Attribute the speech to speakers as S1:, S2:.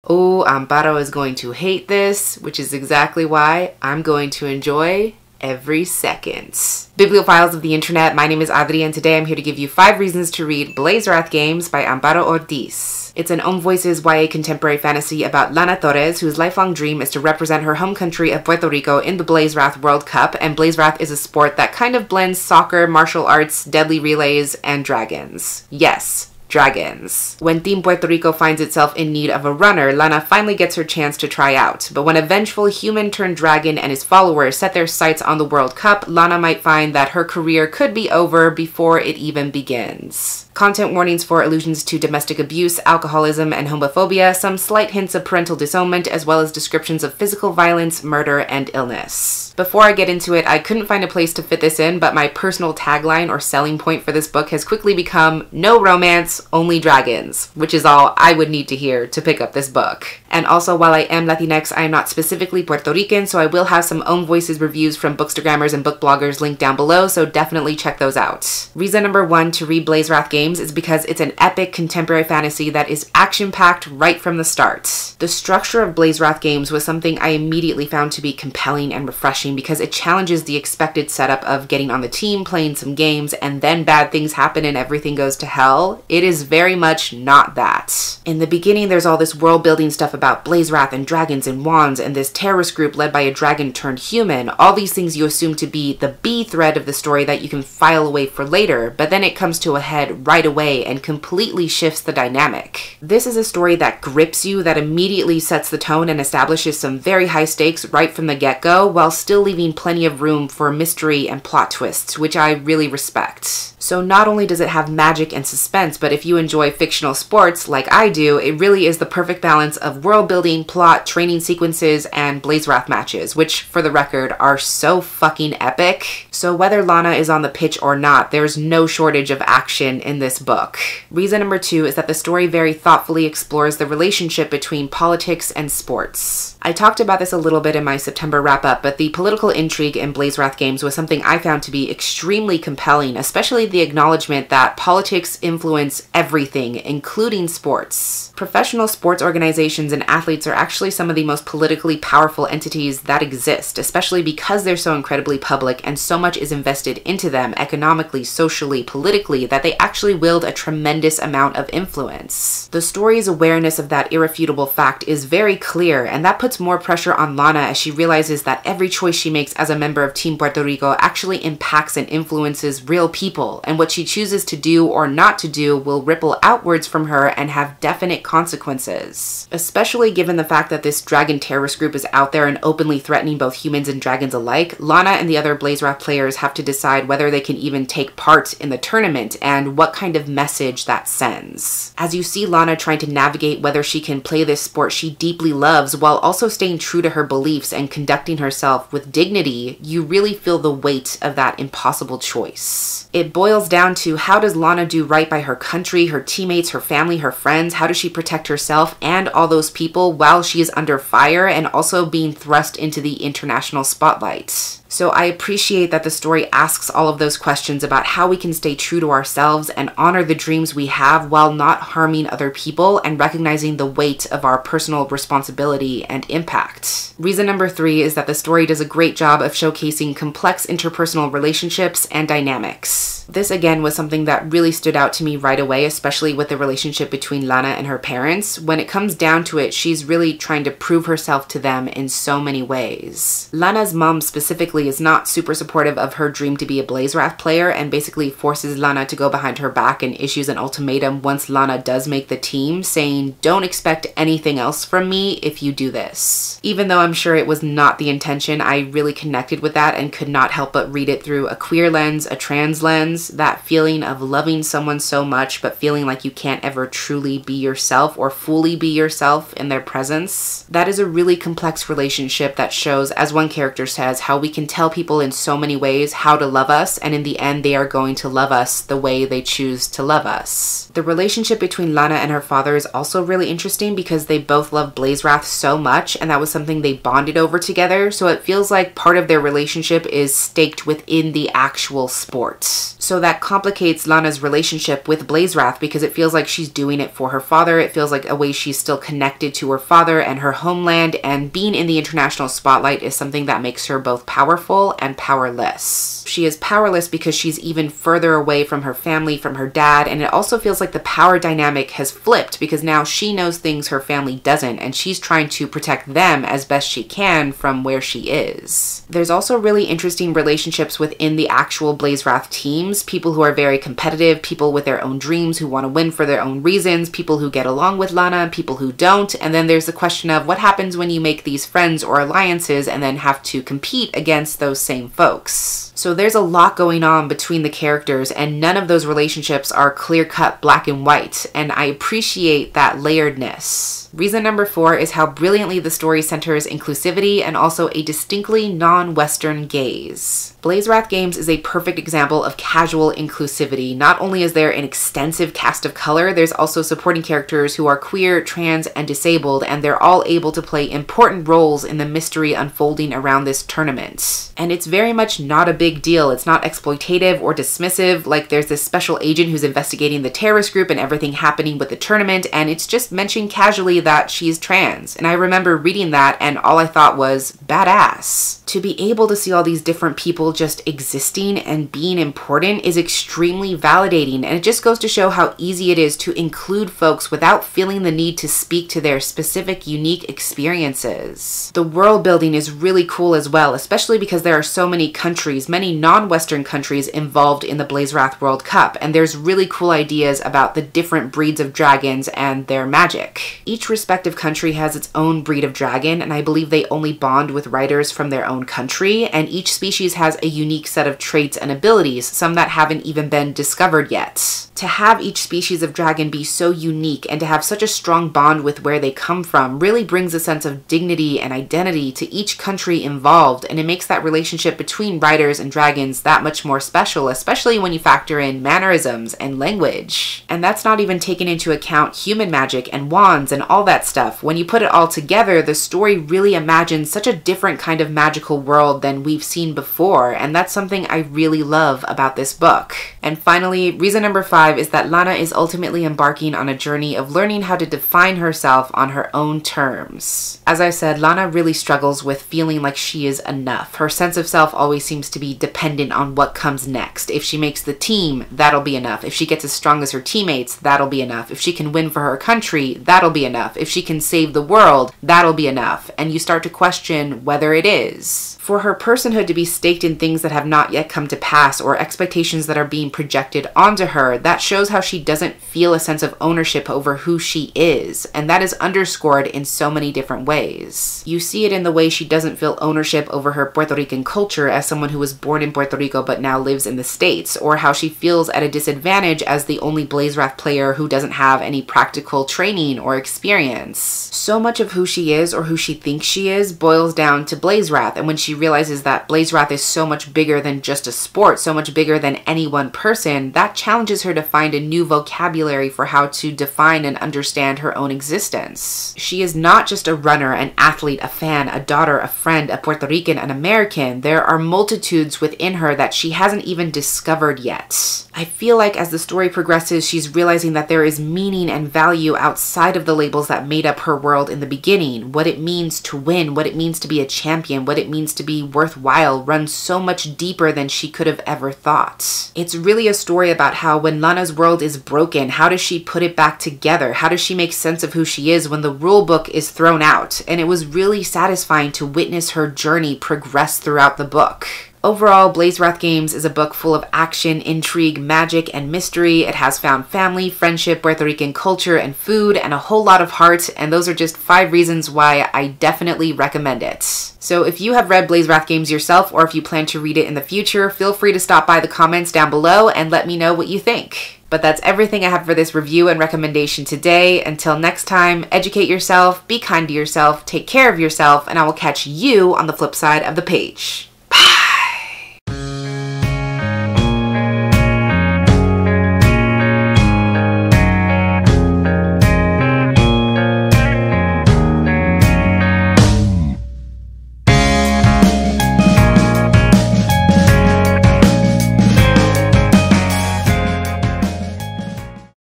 S1: Oh, Amparo is going to hate this, which is exactly why I'm going to enjoy every second. Bibliophiles of the internet, my name is Adri, and today I'm here to give you 5 reasons to read Blazewrath Games by Amparo Ortiz. It's an Om Voices YA contemporary fantasy about Lana Torres, whose lifelong dream is to represent her home country of Puerto Rico in the Blazewrath World Cup, and Blazewrath is a sport that kind of blends soccer, martial arts, deadly relays, and dragons. Yes, dragons. When Team Puerto Rico finds itself in need of a runner, Lana finally gets her chance to try out. But when a vengeful human-turned-dragon and his followers set their sights on the World Cup, Lana might find that her career could be over before it even begins. Content warnings for allusions to domestic abuse, alcoholism, and homophobia, some slight hints of parental disownment, as well as descriptions of physical violence, murder, and illness. Before I get into it, I couldn't find a place to fit this in, but my personal tagline or selling point for this book has quickly become no romance, only dragons, which is all I would need to hear to pick up this book. And also, while I am Latinx, I am not specifically Puerto Rican, so I will have some Om Voices reviews from bookstagrammers and book bloggers linked down below, so definitely check those out. Reason number 1 to read Blazewrath Games is because it's an epic contemporary fantasy that is action-packed right from the start. The structure of Blazewrath Games was something I immediately found to be compelling and refreshing because it challenges the expected setup of getting on the team, playing some games, and then bad things happen and everything goes to hell. It is very much not that. In the beginning, there's all this world-building stuff about Blazewrath and dragons and wands and this terrorist group led by a dragon turned human. All these things you assume to be the B thread of the story that you can file away for later, but then it comes to a head right away and completely shifts the dynamic. This is a story that grips you, that immediately sets the tone and establishes some very high stakes right from the get-go, while still leaving plenty of room for mystery and plot twists, which I really respect. So not only does it have magic and suspense, but if you enjoy fictional sports like I do, it really is the perfect balance of world building, plot, training sequences, and Blazewrath matches, which, for the record, are so fucking epic. So whether Lana is on the pitch or not, there's no shortage of action in this book. Reason number 2 is that the story very thoughtfully explores the relationship between politics and sports. I talked about this a little bit in my September wrap-up, but the political intrigue in Blazewrath Games was something I found to be extremely compelling, especially the acknowledgement that politics influence everything, including sports. Professional sports organizations and athletes are actually some of the most politically powerful entities that exist, especially because they're so incredibly public and so much is invested into them economically, socially, politically, that they actually wield a tremendous amount of influence. The story's awareness of that irrefutable fact is very clear, and that puts more pressure on Lana as she realizes that every choice she makes as a member of Team Puerto Rico actually impacts and influences real people, and what she chooses to do or not to do will ripple outwards from her and have definite consequences. Especially given the fact that this dragon terrorist group is out there and openly threatening both humans and dragons alike, Lana and the other Blazewrath players have to decide whether they can even take part in the tournament and what kind of message that sends. As you see Lana trying to navigate whether she can play this sport she deeply loves while also staying true to her beliefs and conducting herself with dignity, you really feel the weight of that impossible choice. It boils down to, how does Lana do right by her country, her teammates, her family, her friends? How does she protect herself and all those people while she is under fire and also being thrust into the international spotlight? So I appreciate that the story asks all of those questions about how we can stay true to ourselves and honor the dreams we have while not harming other people and recognizing the weight of our personal responsibility and impact. Reason number 3 is that the story does a great job of showcasing complex interpersonal relationships and dynamics. This again was something that really stood out to me right away, especially with the relationship between Lana and her parents. When it comes down to it, she's really trying to prove herself to them in so many ways. Lana's mom specifically is not super supportive of her dream to be a Blazewrath player and basically forces Lana to go behind her back and issues an ultimatum once Lana does make the team, saying, "Don't expect anything else from me if you do this." Even though I'm sure it was not the intention, I really connected with that and could not help but read it through a queer lens, a trans lens, that feeling of loving someone so much but feeling like you can't ever truly be yourself or fully be yourself in their presence. That is a really complex relationship that shows, as one character says, how we can tell people in so many ways how to love us, and in the end they are going to love us the way they choose to love us. The relationship between Lana and her father is also really interesting because they both love Blazewrath so much, and that was something they bonded over together, so it feels like part of their relationship is staked within the actual sport. So that complicates Lana's relationship with Blazerath because it feels like she's doing it for her father. It feels like a way she's still connected to her father and her homeland, and being in the international spotlight is something that makes her both powerful and powerless. She is powerless because she's even further away from her family, from her dad, and it also feels like the power dynamic has flipped because now she knows things her family doesn't, and she's trying to protect them as best she can from where she is. There's also really interesting relationships within the actual Blazerath teams, people who are very competitive, people with their own dreams who want to win for their own reasons, people who get along with Lana, people who don't, and then there's the question of what happens when you make these friends or alliances and then have to compete against those same folks. So there's a lot going on between the characters, and none of those relationships are clear-cut black and white, and I appreciate that layeredness. Reason number 4 is how brilliantly the story centers inclusivity and also a distinctly non-Western gaze. Blazerath Games is a perfect example of casual inclusivity. Not only is there an extensive cast of color, there's also supporting characters who are queer, trans, and disabled, and they're all able to play important roles in the mystery unfolding around this tournament. And it's very much not a big deal. It's not exploitative or dismissive, like there's this special agent who's investigating the terrorist group and everything happening with the tournament, and it's just mentioned casually that she's trans. And I remember reading that and all I thought was badass. To be able to see all these different people just existing and being important is extremely validating, and it just goes to show how easy it is to include folks without feeling the need to speak to their specific unique experiences. The world building is really cool as well, especially because there are so many countries, many non-Western countries involved in the Blazerath World Cup, and there's really cool ideas about the different breeds of dragons and their magic. Each respective country has its own breed of dragon, and I believe they only bond with riders from their own country, and each species has a unique set of traits and abilities, some that haven't even been discovered yet. To have each species of dragon be so unique and to have such a strong bond with where they come from really brings a sense of dignity and identity to each country involved, and it makes that relationship between riders and dragons that much more special, especially when you factor in mannerisms and language. And that's not even taking into account human magic and wands and all that stuff. When you put it all together, the story really imagines such a different kind of magical world than we've seen before, and that's something I really love about this book. And finally, reason number 5 is that Lana is ultimately embarking on a journey of learning how to define herself on her own terms. As I said, Lana really struggles with feeling like she is enough. Her sense of self always seems to be dependent on what comes next. If she makes the team, that'll be enough. If she gets as strong as her teammates, that'll be enough. If she can win for her country, that'll be enough. If she can save the world, that'll be enough. And you start to question whether it is. For her personhood to be staked in things that have not yet come to pass or expectations that are being projected onto her, that shows how she doesn't feel a sense of ownership over who she is, and that is underscored in so many different ways. You see it in the way she doesn't feel ownership over her Puerto Rican culture as someone who was born in Puerto Rico but now lives in the States, or how she feels at a disadvantage as the only Blazerath player who doesn't have any practical training or experience. So much of who she is or who she thinks she is boils down to Blazerath, and when she realizes that Blazerath is so much bigger than just a sport, so much bigger than any one person, that challenges her to find a new vocabulary for how to define and understand her own existence. She is not just a runner, an athlete, a fan, a daughter, a friend, a Puerto Rican, an American. There are multitudes within her that she hasn't even discovered yet. I feel like as the story progresses, she's realizing that there is meaning and value outside of the labels that made up her world in the beginning. What it means to win, what it means to be a champion, what it means to be worthwhile runs so much deeper than she could have ever thought. It's really a story about how when Lana's world is broken, how does she put it back together? How does she make sense of who she is when the rule book is thrown out? And it was really satisfying to witness her journey progress throughout the book. Overall, Blazerath Games is a book full of action, intrigue, magic, and mystery. It has found family, friendship, Puerto Rican culture, and food, and a whole lot of heart, and those are just 5 reasons why I definitely recommend it. So if you have read Blazerath Games yourself, or if you plan to read it in the future, feel free to stop by the comments down below and let me know what you think. But that's everything I have for this review and recommendation today. Until next time, educate yourself, be kind to yourself, take care of yourself, and I will catch you on the flip side of the page.